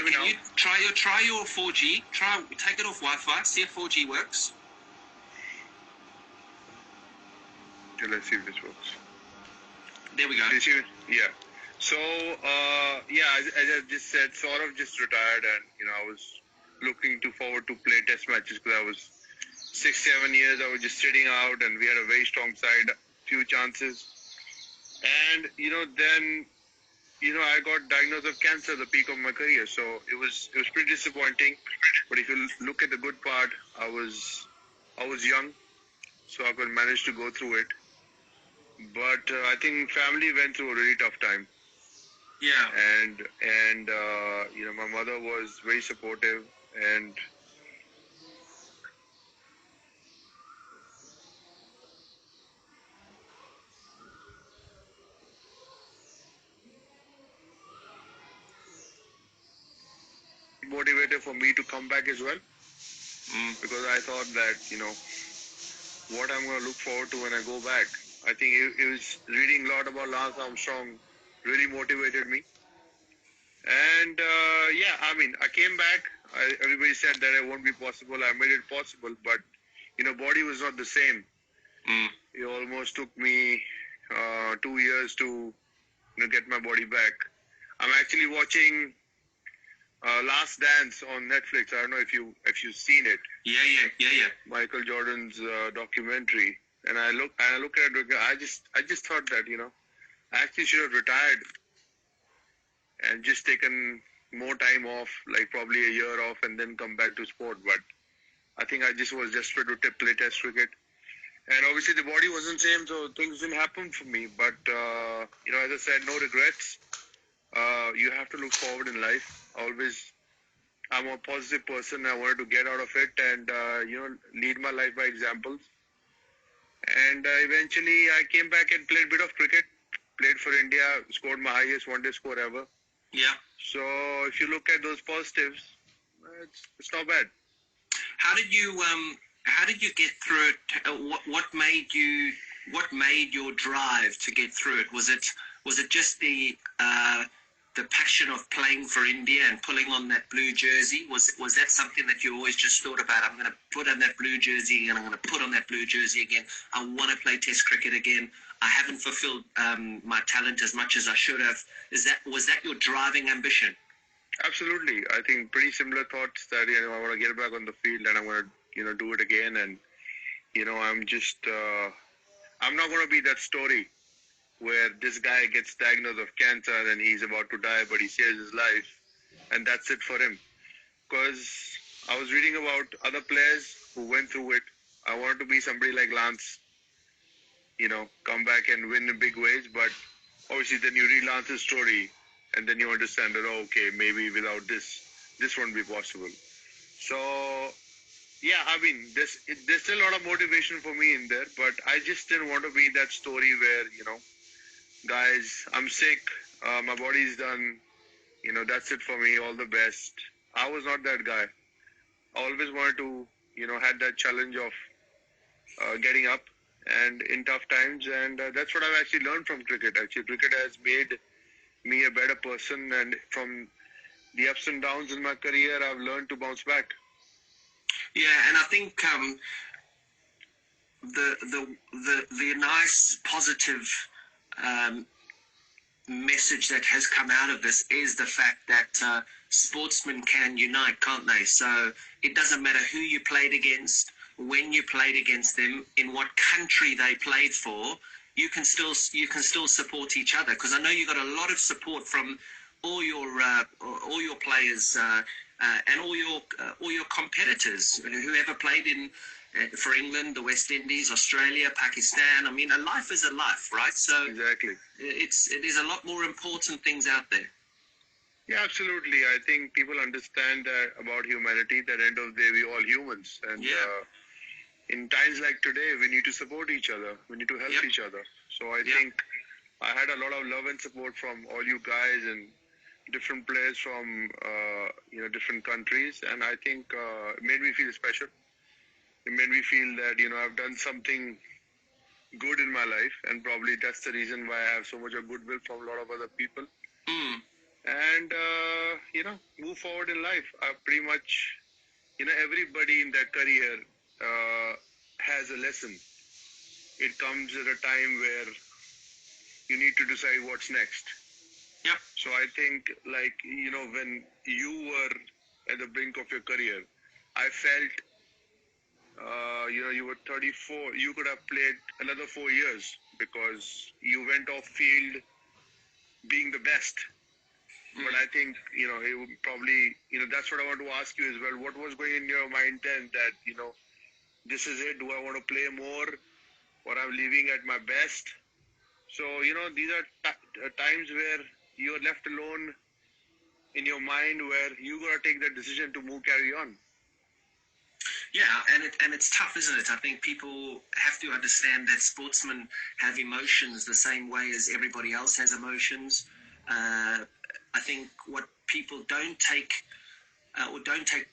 me now? You try your 4G. Take it off Wi-Fi. See if 4G works. Okay, let's see if this works. There we go. Yeah. So, as I just said, Saurav just retired, and I was looking forward to play test matches because I was 6-7 years. I was just sitting out, and we had a very strong side, few chances, and then I got diagnosed with cancer at the peak of my career. So it was pretty disappointing. But if you look at the good part, I was young, so I could manage to go through it. But I think family went through a really tough time. Yeah. And my mother was very supportive, and motivated for me to come back as well. Because I thought that, what I'm going to look forward to when I go back. I think it was reading a lot about Lance Armstrong really motivated me. And I came back. Everybody said that it won't be possible. I made it possible, but body was not the same. It almost took me 2 years to get my body back. I'm actually watching Last Dance on Netflix. I don't know if you've seen it. Yeah. Michael Jordan's documentary. And I look at it. I just thought that I actually should have retired and just taken more time off, like probably a year off, and then come back to sport. But I think I just was desperate to play test cricket. And obviously the body wasn't the same, so things didn't happen for me. But, as I said, no regrets. You have to look forward in life. I'm a positive person. I wanted to get out of it and, lead my life by examples. And eventually I came back and played a bit of cricket. Played for India, scored my highest one-day score ever. Yeah. So if you look at those positives, it's not bad. How did you get through it? What made your drive to get through it? Was it just the passion of playing for India and pulling on that blue jersey? Was that something that you always just thought about? I'm going to put on that blue jersey and I'm going to put on that blue jersey again. I want to play Test cricket again. I haven't fulfilled my talent as much as I should have. Was that your driving ambition? Absolutely. I think pretty similar thoughts that I want to get back on the field and I want to do it again. And I'm not going to be that story where this guy gets diagnosed with cancer and he's about to die, but he saves his life, and that's it for him. Because I was reading about other players who went through it. I wanted to be somebody like Lance, come back and win in big ways. But obviously then you read Lance's story and then you understand that, okay, maybe without this won't be possible. So, yeah, there's still a lot of motivation for me in there, but I just didn't want to be that story where, guys, I'm sick, my body's done, that's it for me, all the best. I was not that guy. I always wanted to, had that challenge of getting up and in tough times, and that's what I've actually learned from cricket. Actually, cricket has made me a better person, and from the ups and downs in my career, I've learned to bounce back. Yeah, and I think the nice positive message that has come out of this is the fact that sportsmen can unite, can't they? So it doesn't matter who you played against, when you played against them, in what country they played for. You can still support each other, because I know you got a lot of support from all your players and all your competitors, whoever played for England, the West Indies, Australia, Pakistan. I mean, a life is a life, right? So exactly, it is a lot more important things out there. Yeah, absolutely. I think people understand about humanity. That end of the day, we're all humans, and in times like today, we need to support each other. We need to help each other. So I think I had a lot of love and support from all you guys and different players from different countries, and I think it made me feel special. It made me feel that I've done something good in my life, and probably that's the reason why I have so much of goodwill from a lot of other people. and move forward in life. Pretty much, everybody in their career has a lesson. It comes at a time where you need to decide what's next. Yep. So I think, when you were at the brink of your career, I felt, you were 34. You could have played another 4 years because you went off field being the best. But I think, it would probably, that's what I want to ask you as well. What was going in your mind then that, this is it? Do I want to play more or I'm leaving at my best? So, these are times where you're left alone in your mind where you got to take that decision to carry on. Yeah, and it's tough, isn't it? I think people have to understand that sportsmen have emotions the same way as everybody else has emotions. I think what people don't take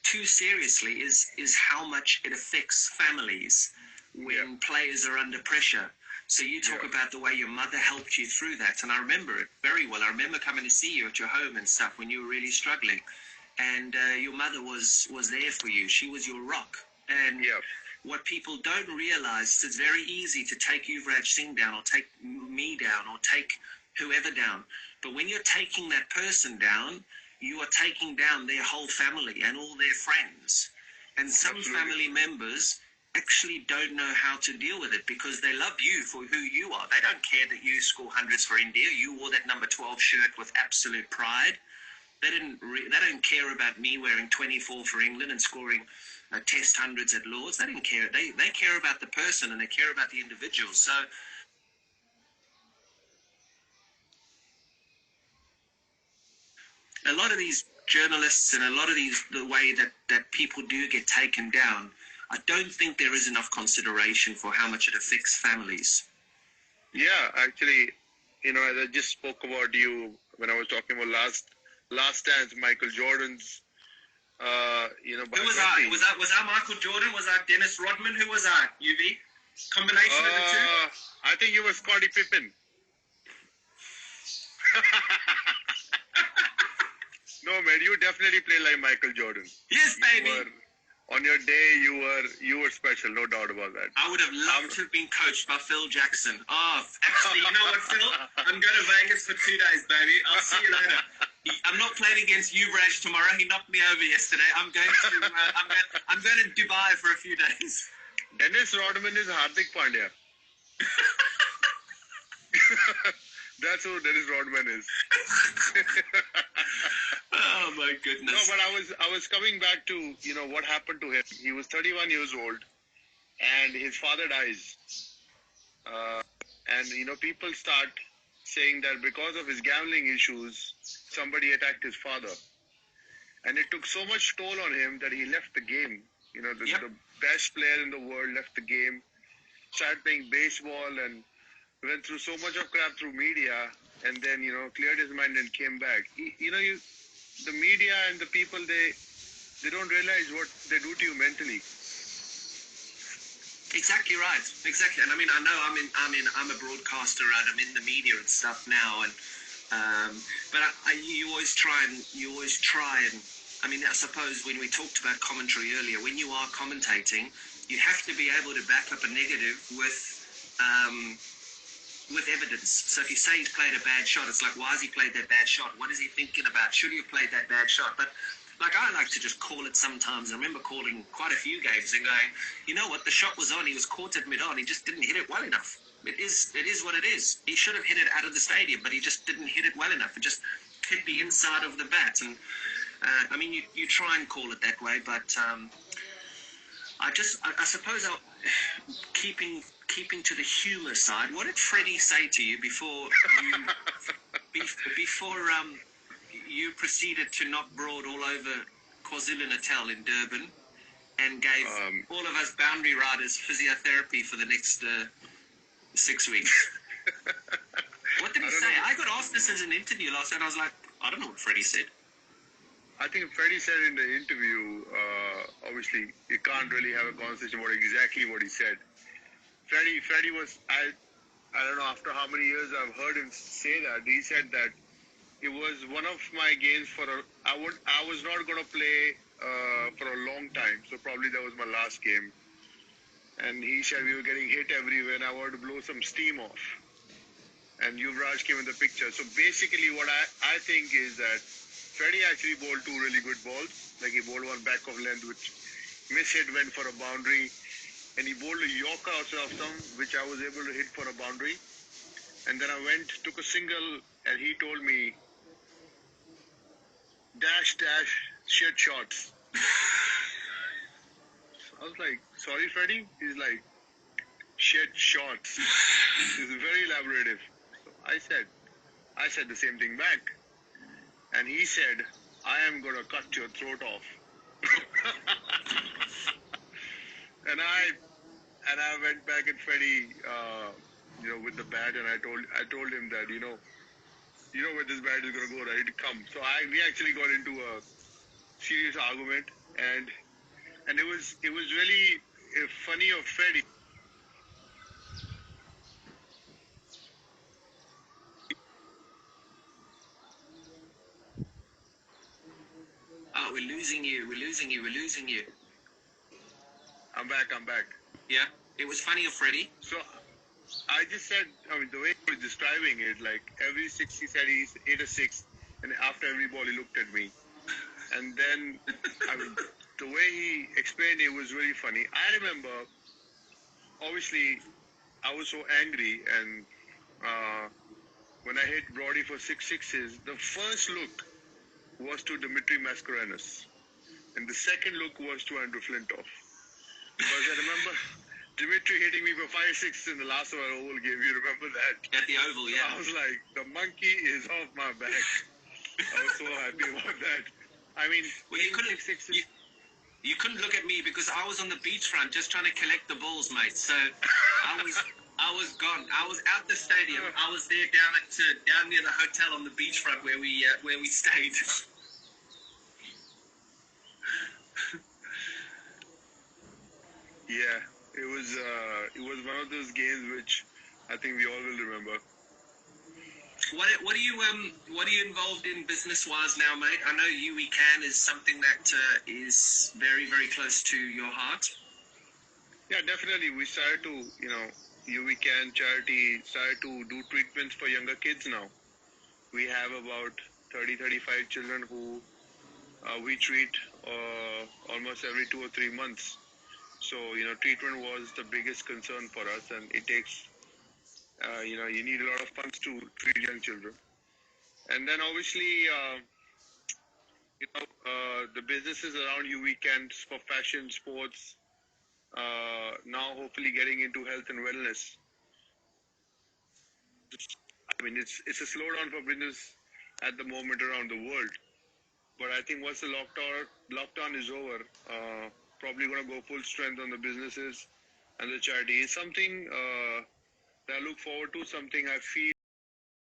too seriously is how much it affects families when players are under pressure. So you talk about the way your mother helped you through that, and I remember it very well. I remember coming to see you at your home and stuff when you were really struggling, and your mother was there for you. She was your rock. And what people don't realize is it's very easy to take Yuvraj Singh down or take me down or take whoever down. But when you're taking that person down, you are taking down their whole family and all their friends. And some family members actually don't know how to deal with it because they love you for who you are. They don't care that you score hundreds for India. You wore that number 12 shirt with absolute pride. They don't care about me wearing 24 for England and scoring test hundreds at Lords. They didn't care. They care about the person and they care about the individual. So a lot of these journalists and a lot of the way that people do get taken down, I don't think there is enough consideration for how much it affects families. Yeah, actually, as I just spoke about you when I was talking about last dance, Michael Jordan's, Who was I? Was I Michael Jordan? Was I Dennis Rodman? Who was I? UV? Combination of the two? I think you were Scottie Pippen. No, man, you definitely play like Michael Jordan. Yes, baby. On your day, you were special, no doubt about that. I would have loved to have been coached by Phil Jackson. Oh, actually, you know what, Phil? I'm going to Vegas for 2 days, baby. I'll see you later. I'm not playing against Yuvraj tomorrow. He knocked me over yesterday. I'm going to Dubai for a few days. Dennis Rodman is Hardik Pandya. That's who Dennis Rodman is. Oh my goodness. No, but I was coming back to what happened to him. He was 31 years old, and his father dies. And people start saying that because of his gambling issues, somebody attacked his father, and it took so much toll on him that he left the game. The best player in the world left the game, started playing baseball, and went through so much of crap through media, and then cleared his mind and came back. The media and the people, they don't realize what they do to you mentally. Exactly right. Exactly. And I mean, I know I'm a broadcaster and I'm in the media and stuff now, and but you always try and I mean, I suppose when we talked about commentary earlier, when you are commentating, you have to be able to back up a negative with evidence. So if you say he's played a bad shot, it's like, why has he played that bad shot? What is he thinking about? Should he have played that bad shot? But I like to just call it sometimes. I remember calling quite a few games and going, you know what, the shot was on, he was caught at mid-on, he just didn't hit it well enough. It is what it is. He should have hit it out of the stadium, but he just didn't hit it well enough. It just hit the inside of the bat. And I mean, you try and call it that way, but I suppose keeping to the humour side, what did Freddie say to you before you proceeded to knock Broad all over KwaZulu-Natal in Durban and gave all of us boundary riders physiotherapy for the next 6 weeks? What did he say? I got asked this in an interview last night, and I was like, I don't know what Freddie said. I think Freddie said in the interview, obviously, you can't really have a conversation about exactly what he said. Freddie was, I don't know, after how many years I've heard him say that, he said that it was one of my games for I was not gonna play for a long time, so probably that was my last game. And he said we were getting hit everywhere, and I wanted to blow some steam off. And Yuvraj came in the picture. So basically, what I think is that Freddie actually bowled two really good balls. Like he bowled one back of length, which mishit went for a boundary, and he bowled a Yorker or some, which I was able to hit for a boundary. And then I took a single, and he told me, dash, shit shots. I was like, sorry, Freddie? He's like, shit shots. This is very elaborative. So I said the same thing back. And he said, I am going to cut your throat off. and I went back at Freddie, with the bat, and I told him that, where this bat is going to go, right? Come. So we actually got into a serious argument, and it was really funny of Freddie. Oh, we're losing you. We're losing you. We're losing you. I'm back. Yeah. It was funny of Freddie. So I just said, the way he was describing it, like every six he said he hit a six, and after every ball he looked at me. And then, the way he explained it was really funny. I remember, obviously, I was so angry, and when I hit Brody for 6 sixes, the first look was to Dimitri Mascarenhas, and the second look was to Andrew Flintoff. Because I remember Dimitri hitting me for 5 6 in the last of our whole game. You remember that? At the Oval, yeah. I was like, the monkey is off my back. I was so happy about that. I mean, well, you couldn't look at me because I was on the beachfront just trying to collect the balls, mate. So I was gone. I was out the stadium. I was there down near the hotel on the beachfront where we stayed. Yeah, it was one of those games which I think we all will remember. What are you involved in business wise now, mate? I know Yuvi Can is something that is very, very close to your heart. Yeah, definitely. We started to, Yuvi Can charity started to do treatments for younger kids now. We have about 30-35 children who we treat almost every 2 or 3 months. So, treatment was the biggest concern for us, and it takes, you need a lot of funds to treat young children. And then obviously, the businesses around Yuvi Can for fashion, sports, now hopefully getting into health and wellness. I mean, it's a slowdown for business at the moment around the world. But I think once the lockdown is over, probably going to go full strength on the businesses and the charity. It's something that I look forward to, something I feel